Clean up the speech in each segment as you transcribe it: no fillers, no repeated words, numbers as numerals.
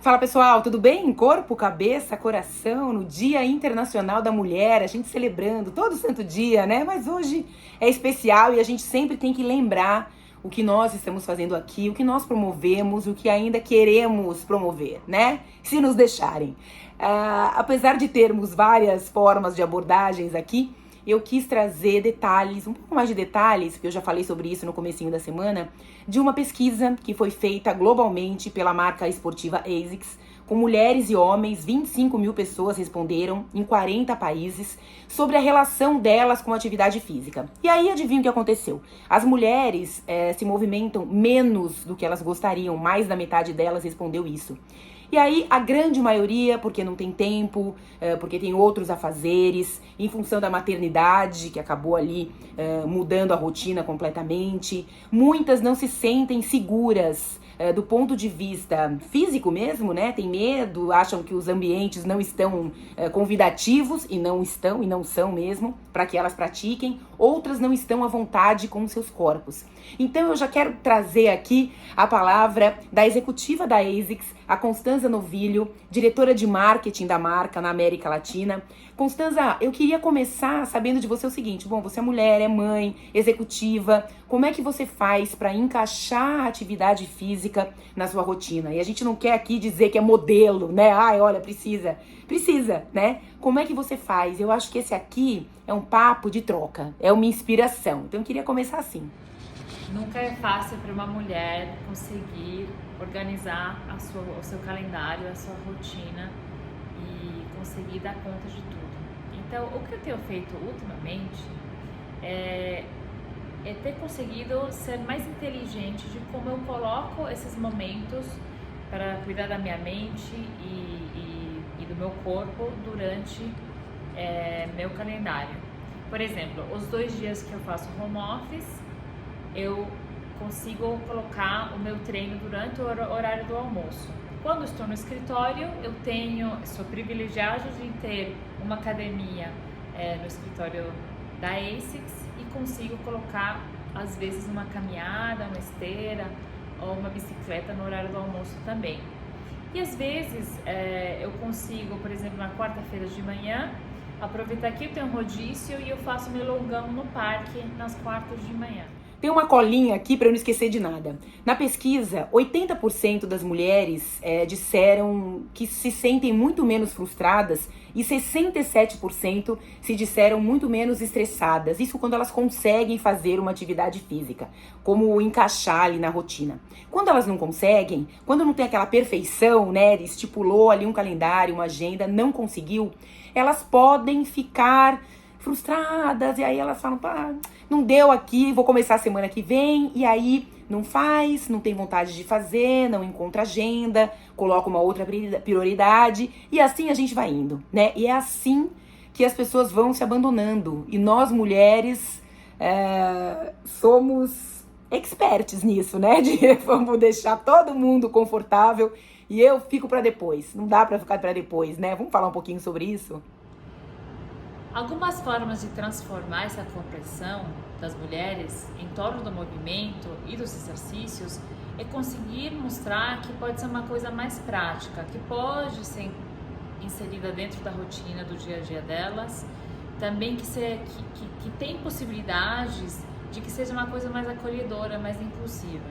Fala pessoal, tudo bem? Corpo, cabeça, coração, no Dia Internacional da Mulher, a gente celebrando todo santo dia, né? Mas hoje é especial e a gente sempre tem que lembrar o que nós estamos fazendo aqui, o que nós promovemos, o que ainda queremos promover, né? Se nos deixarem. Apesar de termos várias formas de abordagens aqui, eu quis trazer detalhes, um pouco mais de detalhes, porque eu já falei sobre isso no comecinho da semana, de uma pesquisa que foi feita globalmente pela marca esportiva ASICS, com mulheres e homens, 25 mil pessoas responderam em 40 países sobre a relação delas com a atividade física. E aí, adivinha o que aconteceu? As mulheres se movimentam menos do que elas gostariam, mais da metade delas respondeu isso. E aí, a grande maioria, porque não tem tempo, porque tem outros afazeres, em função da maternidade, que acabou ali mudando a rotina completamente. Muitas não se sentem seguras do ponto de vista físico mesmo, né? Tem medo, acham que os ambientes não estão convidativos, e não estão, e não são mesmo, para que elas pratiquem. Outras não estão à vontade com seus corpos. Então eu já quero trazer aqui a palavra da executiva da ASICS, a Constanza Novilho, diretora de marketing da marca na América Latina. Constanza, eu queria começar sabendo de você o seguinte: bom, você é mulher, é mãe, executiva, como é que você faz para encaixar a atividade física na sua rotina? E a gente não quer aqui dizer que é modelo, né? Ai, olha, precisa, né? Como é que você faz? Eu acho que esse aqui é um papo de troca, é uma inspiração. Então eu queria começar assim. Nunca é fácil para uma mulher conseguir organizar o seu calendário, a sua rotina e conseguir dar conta de tudo. Então, o que eu tenho feito ultimamente é ter conseguido ser mais inteligente de como eu coloco esses momentos para cuidar da minha mente e do meu corpo durante meu calendário. Por exemplo, os 2 dias que eu faço home office, eu consigo colocar o meu treino durante o horário do almoço. Quando estou no escritório, sou privilegiada de ter uma academia no escritório da ASICS e consigo colocar, às vezes, uma caminhada, uma esteira ou uma bicicleta no horário do almoço também. E às vezes eu consigo, por exemplo, na quarta-feira de manhã, aproveitar que eu tenho um rodízio e eu faço meu longão no parque nas quartas de manhã. Tem uma colinha aqui para eu não esquecer de nada. Na pesquisa, 80% das mulheres disseram que se sentem muito menos frustradas e 67% se disseram muito menos estressadas. Isso quando elas conseguem fazer uma atividade física, como encaixar ali na rotina. Quando elas não conseguem, quando não tem aquela perfeição, né, estipulou ali um calendário, uma agenda, não conseguiu, elas podem ficar frustradas, e aí elas falam, pá, não deu aqui, vou começar a semana que vem, e aí não faz, não tem vontade de fazer, não encontra agenda, coloca uma outra prioridade, e assim a gente vai indo, né? E é assim que as pessoas vão se abandonando, e nós mulheres somos experts nisso, né? Vamos deixar todo mundo confortável, e eu fico pra depois, não dá pra ficar pra depois, né? Vamos falar um pouquinho sobre isso? Algumas formas de transformar essa compreensão das mulheres em torno do movimento e dos exercícios é conseguir mostrar que pode ser uma coisa mais prática, que pode ser inserida dentro da rotina do dia a dia delas, também que tem possibilidades de que seja uma coisa mais acolhedora, mais inclusiva.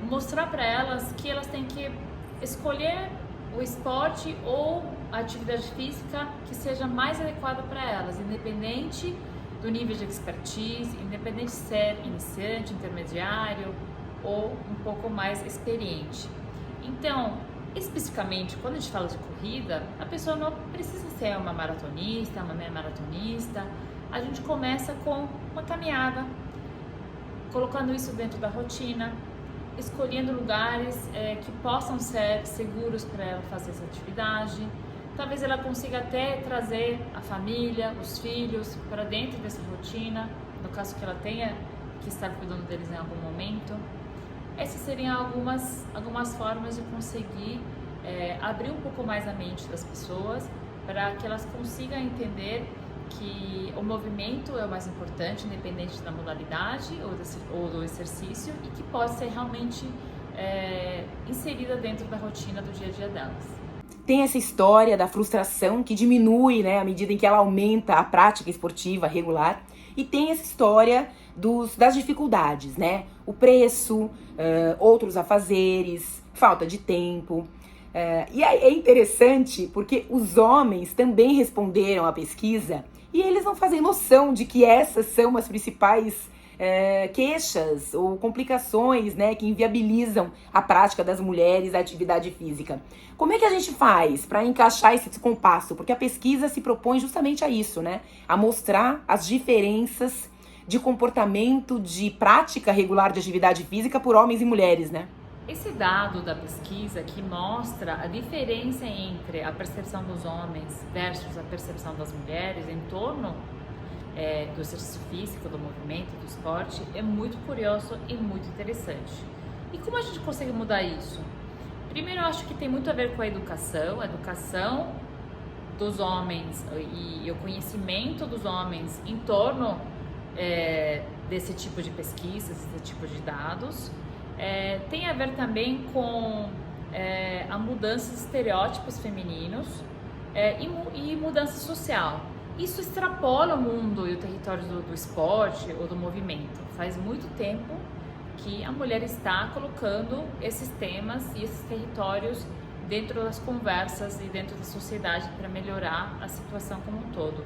Mostrar para elas que elas têm que escolher o esporte ou a atividade física que seja mais adequada para elas, independente do nível de expertise, independente de ser iniciante, intermediário ou um pouco mais experiente. Então, especificamente, quando a gente fala de corrida, a pessoa não precisa ser uma maratonista, uma meia maratonista. A gente começa com uma caminhada, colocando isso dentro da rotina, escolhendo lugares que possam ser seguros para ela fazer essa atividade. Talvez ela consiga até trazer a família, os filhos para dentro dessa rotina, no caso que ela tenha que estar cuidando deles em algum momento. Essas seriam algumas formas de conseguir abrir um pouco mais a mente das pessoas para que elas consigam entender que o movimento é o mais importante, independente da modalidade ou do exercício, e que pode ser realmente inserida dentro da rotina do dia a dia delas. Tem essa história da frustração que diminui, né, à medida em que ela aumenta a prática esportiva regular. E tem essa história das dificuldades, né? O preço, outros afazeres, falta de tempo. E é interessante porque os homens também responderam à pesquisa e eles não fazem noção de que essas são as principais queixas ou complicações, né, que inviabilizam a prática das mulheres da atividade física. Como é que a gente faz para encaixar esse descompasso? Porque a pesquisa se propõe justamente a isso, né, a mostrar as diferenças de comportamento de prática regular de atividade física por homens e mulheres, né? Esse dado da pesquisa que mostra a diferença entre a percepção dos homens versus a percepção das mulheres em torno do exercício físico, do movimento, do esporte, é muito curioso e muito interessante. E como a gente consegue mudar isso? Primeiro, eu acho que tem muito a ver com a educação dos homens e o conhecimento dos homens em torno desse tipo de pesquisas, desse tipo de dados. Tem a ver também com a mudança de estereótipos femininos e mudança social. Isso extrapola o mundo e o território do esporte ou do movimento. Faz muito tempo que a mulher está colocando esses temas e esses territórios dentro das conversas e dentro da sociedade para melhorar a situação como um todo.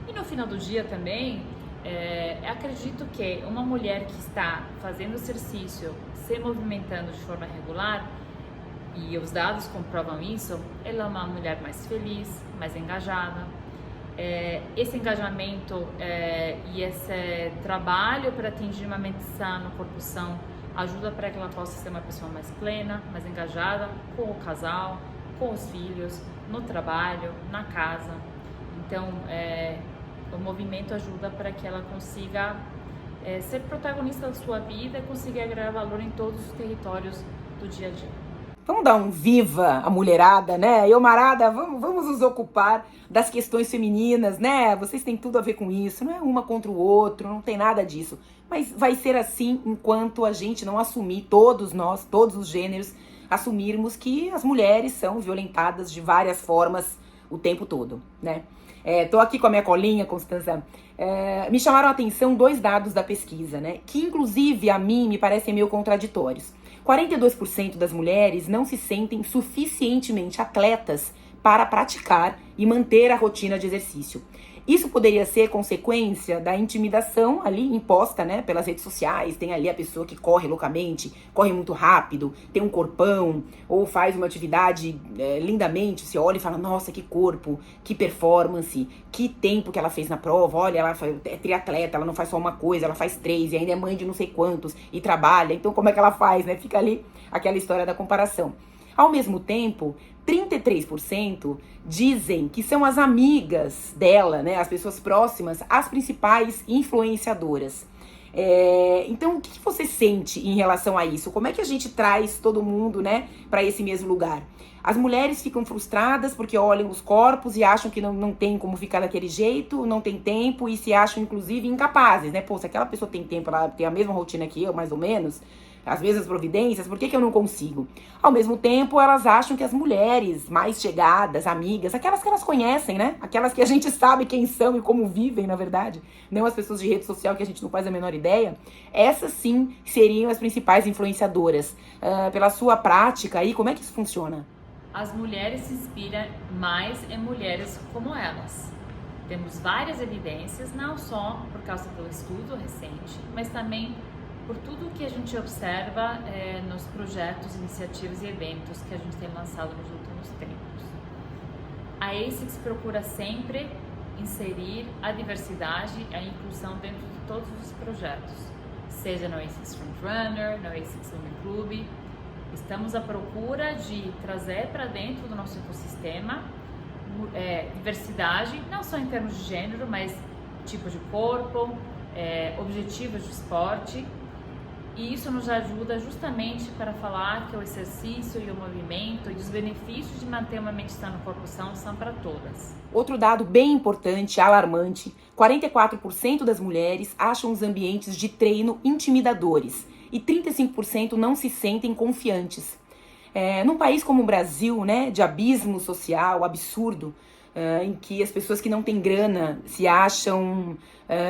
E no final do dia também, acredito que uma mulher que está fazendo exercício, se movimentando de forma regular, e os dados comprovam isso, ela é uma mulher mais feliz, mais engajada. Esse engajamento e esse trabalho para atingir uma mente sã no corpo são ajuda para que ela possa ser uma pessoa mais plena, mais engajada com o casal, com os filhos, no trabalho, na casa. Então, o movimento ajuda para que ela consiga ser protagonista da sua vida e consiga agregar valor em todos os territórios do dia a dia. Vamos dar um viva à mulherada, né? Marada, vamos nos ocupar das questões femininas, né? Vocês têm tudo a ver com isso, não é uma contra o outro, não tem nada disso. Mas vai ser assim enquanto a gente não assumir, todos nós, todos os gêneros, assumirmos que as mulheres são violentadas de várias formas o tempo todo, né? Tô aqui com a minha colinha, Constança. Me chamaram a atenção 2 dados da pesquisa, né? Que inclusive a mim me parecem meio contraditórios. 42% das mulheres não se sentem suficientemente atletas para praticar e manter a rotina de exercício. Isso poderia ser consequência da intimidação ali imposta, né, pelas redes sociais. Tem ali a pessoa que corre loucamente, corre muito rápido, tem um corpão, ou faz uma atividade lindamente. Você olha e fala, nossa, que corpo, que performance, que tempo que ela fez na prova. Olha, ela é triatleta, ela não faz só uma coisa, ela faz 3 e ainda é mãe de não sei quantos e trabalha. Então como é que ela faz, né? Fica ali aquela história da comparação. Ao mesmo tempo, 33% dizem que são as amigas dela, né, as pessoas próximas, as principais influenciadoras. Então, o que você sente em relação a isso? Como é que a gente traz todo mundo, né, para esse mesmo lugar? As mulheres ficam frustradas porque olham os corpos e acham que não tem como ficar daquele jeito, não tem tempo e se acham, inclusive, incapazes, né? Pô, se aquela pessoa tem tempo, ela tem a mesma rotina que eu, mais ou menos, as mesmas providências, por que eu não consigo? Ao mesmo tempo, elas acham que as mulheres mais chegadas, amigas, aquelas que elas conhecem, né? Aquelas que a gente sabe quem são e como vivem, na verdade, não as pessoas de rede social que a gente não faz a menor ideia, essas sim seriam as principais influenciadoras. Pela sua prática aí, como é que isso funciona? As mulheres se inspiram mais em mulheres como elas. Temos várias evidências, não só por causa do estudo recente, mas também por tudo que a gente observa nos projetos, iniciativas e eventos que a gente tem lançado nos últimos tempos. A ASICS procura sempre inserir a diversidade e a inclusão dentro de todos os projetos, seja no ASICS Frontrunner, no ASICS Women Club. Estamos à procura de trazer para dentro do nosso ecossistema diversidade, não só em termos de gênero, mas tipo de corpo, objetivos de esporte. E isso nos ajuda justamente para falar que o exercício e o movimento e os benefícios de manter uma mente sã no corpo são para todas. Outro dado bem importante, alarmante, 44% das mulheres acham os ambientes de treino intimidadores. e 35% não se sentem confiantes. Num país como o Brasil, né, de abismo social absurdo, em que as pessoas que não têm grana se acham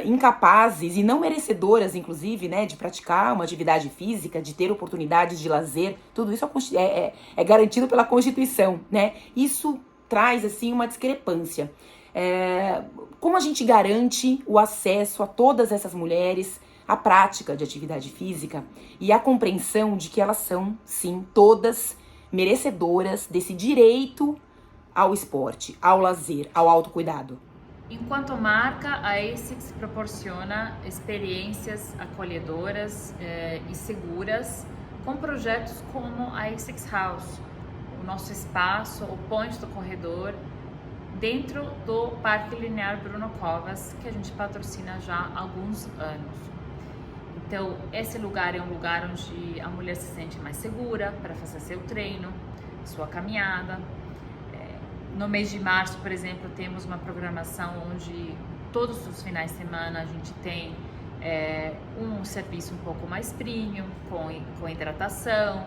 incapazes e não merecedoras, inclusive, né, de praticar uma atividade física, de ter oportunidades de lazer, tudo isso é garantido pela Constituição, né? Isso traz, assim, uma discrepância. Como a gente garante o acesso a todas essas mulheres à prática de atividade física e a compreensão de que elas são, sim, todas merecedoras desse direito ao esporte, ao lazer, ao autocuidado? Enquanto marca, a ASICS proporciona experiências acolhedoras e seguras com projetos como a ASICS House, o nosso espaço, o Point do Corredor, dentro do Parque Linear Bruno Covas, que a gente patrocina já há alguns anos. Então, esse lugar é um lugar onde a mulher se sente mais segura para fazer seu treino, sua caminhada. No mês de março, por exemplo, temos uma programação onde todos os finais de semana a gente tem um serviço um pouco mais premium, com hidratação,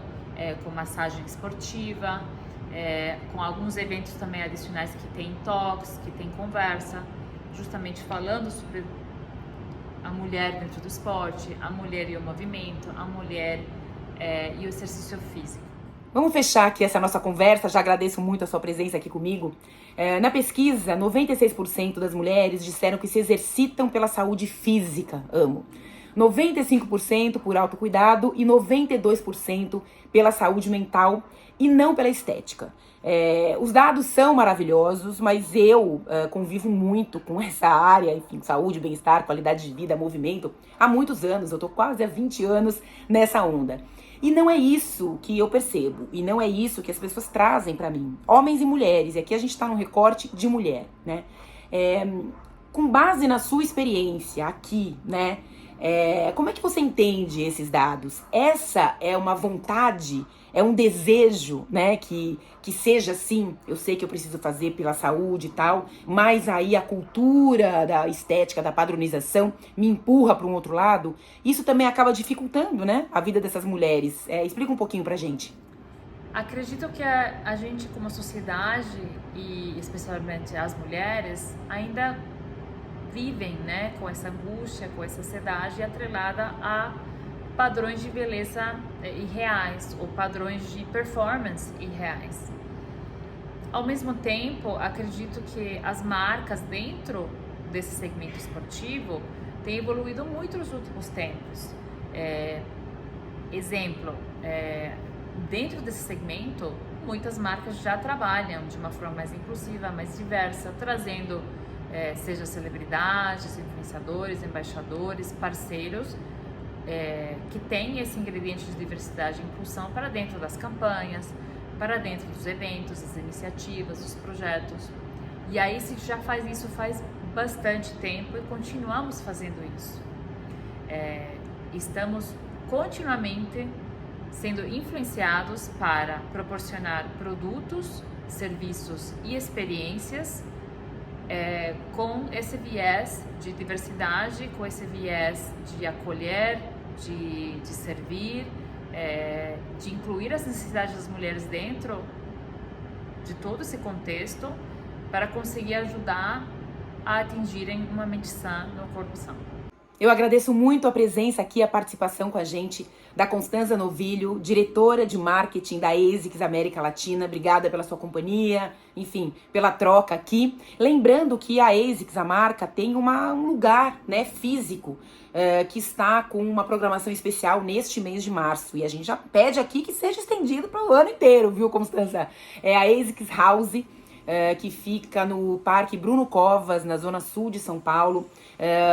com massagem esportiva, com alguns eventos também adicionais que tem talks, que tem conversa, justamente falando sobre a mulher dentro do esporte, a mulher e o movimento, a mulher e o exercício físico. Vamos fechar aqui essa nossa conversa, já agradeço muito a sua presença aqui comigo. Na pesquisa, 96% das mulheres disseram que se exercitam pela saúde física, 95% por autocuidado e 92% pela saúde mental e não pela estética. Os dados são maravilhosos, mas eu convivo muito com essa área, enfim, saúde, bem-estar, qualidade de vida, movimento, há muitos anos, eu tô quase há 20 anos nessa onda. E não é isso que eu percebo, e não é isso que as pessoas trazem pra mim. Homens e mulheres, e aqui a gente tá num recorte de mulher, né? Com base na sua experiência aqui, né? Como é que você entende esses dados? Essa é uma vontade, é um desejo, né? Que seja assim, eu sei que eu preciso fazer pela saúde e tal, mas aí a cultura da estética, da padronização, me empurra para um outro lado. Isso também acaba dificultando, né? A vida dessas mulheres. Explica um pouquinho pra gente. Acredito que a gente, como sociedade, e especialmente as mulheres, ainda vivem, né, com essa angústia, com essa ansiedade atrelada a padrões de beleza irreais ou padrões de performance irreais. Ao mesmo tempo, acredito que as marcas dentro desse segmento esportivo têm evoluído muito nos últimos tempos. Exemplo, dentro desse segmento, muitas marcas já trabalham de uma forma mais inclusiva, mais diversa, trazendo seja celebridades, influenciadores, embaixadores, parceiros, que têm esse ingrediente de diversidade e inclusão para dentro das campanhas, para dentro dos eventos, das iniciativas, dos projetos. E aí se já faz isso faz bastante tempo e continuamos fazendo isso. Estamos continuamente sendo influenciados para proporcionar produtos, serviços e experiências com esse viés de diversidade, com esse viés de acolher, de servir, de incluir as necessidades das mulheres dentro de todo esse contexto para conseguir ajudar a atingirem uma mente sã no corpo são. Eu agradeço muito a presença aqui, a participação com a gente da Constanza Novilho, diretora de marketing da ASICS América Latina. Obrigada pela sua companhia, enfim, pela troca aqui. Lembrando que a ASICS, a marca, tem um lugar, né, físico, que está com uma programação especial neste mês de março. E a gente já pede aqui que seja estendido para o ano inteiro, viu, Constanza? É a ASICS House, que fica no Parque Bruno Covas, na zona sul de São Paulo.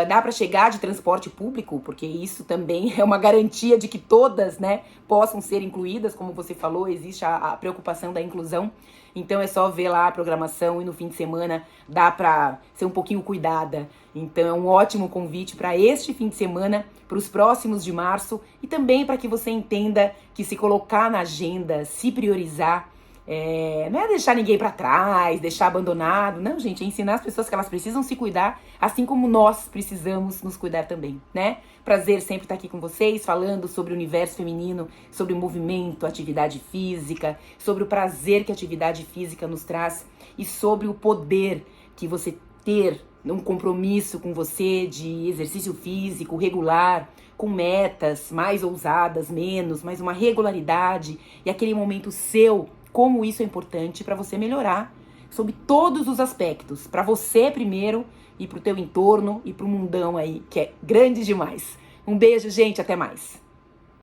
Dá para chegar de transporte público, porque isso também é uma garantia de que todas, né, possam ser incluídas, como você falou, existe a preocupação da inclusão. Então é só ver lá a programação e no fim de semana dá para ser um pouquinho cuidada. Então é um ótimo convite para este fim de semana, para os próximos de março, e também para que você entenda que se colocar na agenda, se priorizar, Não é deixar ninguém pra trás, deixar abandonado. Não, gente, é ensinar as pessoas que elas precisam se cuidar, assim como nós precisamos nos cuidar também, né? Prazer sempre estar aqui com vocês, falando sobre o universo feminino, sobre o movimento, atividade física, sobre o prazer que a atividade física nos traz e sobre o poder que você ter um compromisso com você de exercício físico regular, com metas mais ousadas, menos, mas uma regularidade e aquele momento seu, como isso é importante para você melhorar sob todos os aspectos, para você primeiro e para o teu entorno e para o mundão aí, que é grande demais. Um beijo, gente, até mais.